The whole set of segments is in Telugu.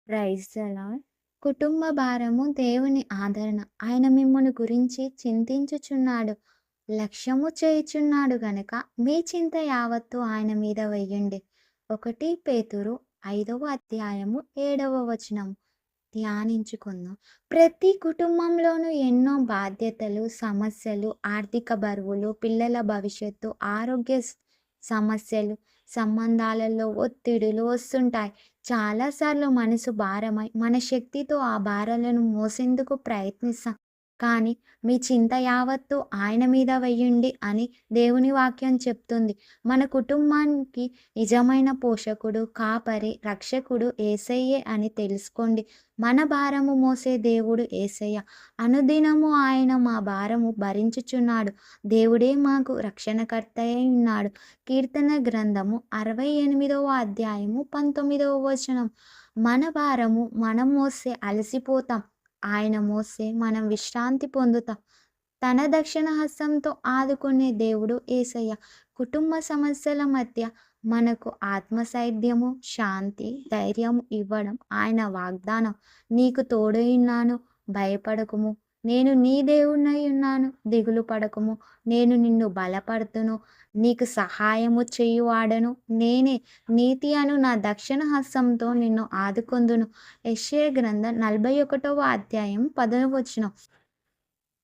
Praise the lord. కుటుంబ భారము దేవుని ఆదరణ. ఆయన మిమ్మును గురించి చింతించుచున్నాడు. లక్ష్యము చేయుచున్నాడు గనక మీ చింత యావత్తు ఆయన మీద వెయ్యండి. 1 పేతురు 5వ అధ్యాయము 7వ వచనం. ధ్యానించుకుందాం. ప్రతి కుటుంబంలోనూ ఎన్నో బాధ్యతలు, సమస్యలు, ఆర్థిక బరువులు, పిల్లల భవిష్యత్తు, ఆరోగ్య సమస్యలు, సంబంధాలలో ఒత్తిడులు వస్తుంటాయి. చాలాసార్లు మనసు భారమై మన శక్తితో ఆ భారాలను మోసేందుకు ప్రయత్నిస్తాం. కానీ మీ చింత యావత్తు ఆయన మీద వెయ్యండి అని దేవుని వాక్యం చెప్తుంది. మన కుటుంబానికి నిజమైన పోషకుడు, కాపరి, రక్షకుడు యేసయ్యే అని తెలుసుకోండి. మన భారము మోసే దేవుడు యేసయ్య. అనుదినము ఆయన మా భారము భరించుచున్నాడు. దేవుడే మాకు రక్షణకర్తయై ఉన్నాడు. కీర్తన గ్రంథము 68వ అధ్యాయము 19వ వచనం. మన భారము మనం మోస్తే అలసిపోతాం. ఆయన మోస్తే మనం విశ్రాంతి పొందుతాం. తన దక్షిణ హస్తంతో ఆదుకునే దేవుడు యేసయ్య. కుటుంబ సమస్యల మధ్య మనకు ఆత్మస్థైర్యము, శాంతి, ధైర్యం ఇవ్వడం ఆయన వాగ్దానం. నీకు తోడయున్నాను, భయపడకుము. నేను నీ దేవుడినై ఉన్నాను, దిగులు పడకుము. నేను నిన్ను బలపడుతును, నీకు సహాయము చేయువాడను నేనే. నీతి అను నా దక్షిణ హస్తంతో నిన్ను ఆదుకొందును. యెషయా గ్రంథం 41వ అధ్యాయం 10వ వచనం.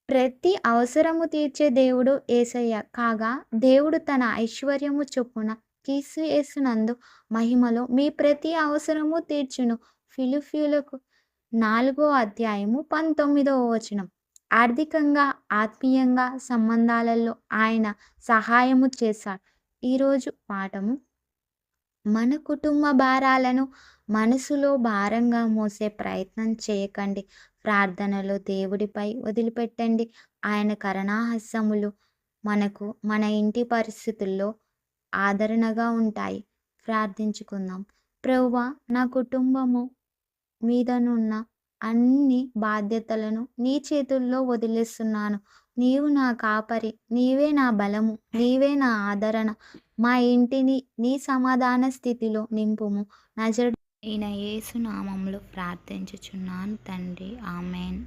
ప్రతి అవసరము తీర్చే దేవుడు యేసయ్య కాగా, దేవుడు తన ఐశ్వర్యము చొప్పున క్రీస్తు యేసునందు మహిమలో మీ ప్రతి అవసరము తీర్చును. ఫిలిప్పీయులకు 4వ అధ్యాయము 19వ వచనం. ఆర్థికంగా, ఆత్మీయంగా సంబంధాలలో ఆయన సహాయము చేశాడు. ఈరోజు పాఠము. మన కుటుంబ భారాలను మనసులో భారంగా మోసే ప్రయత్నం చేయకండి. ప్రార్థనలో దేవుడిపై వదిలిపెట్టండి. ఆయన కరుణాహస్తములు మనకు మన ఇంటి పరిస్థితుల్లో ఆదరణగా ఉంటాయి. ప్రార్థించుకుందాం. ప్రభువా, నా కుటుంబము మీదనున్న అన్ని బాధ్యతలను నీ చేతుల్లో వదిలేస్తున్నాను. నీవు నా కాపరి, నీవే నా బలము, నీవే నా ఆదరణ. మా ఇంటిని నీ సమాధాన స్థితిలో నింపుము. నజరేయుడైన యేసు నామములో ప్రార్థించుచున్నాను తండ్రి. ఆమేన్.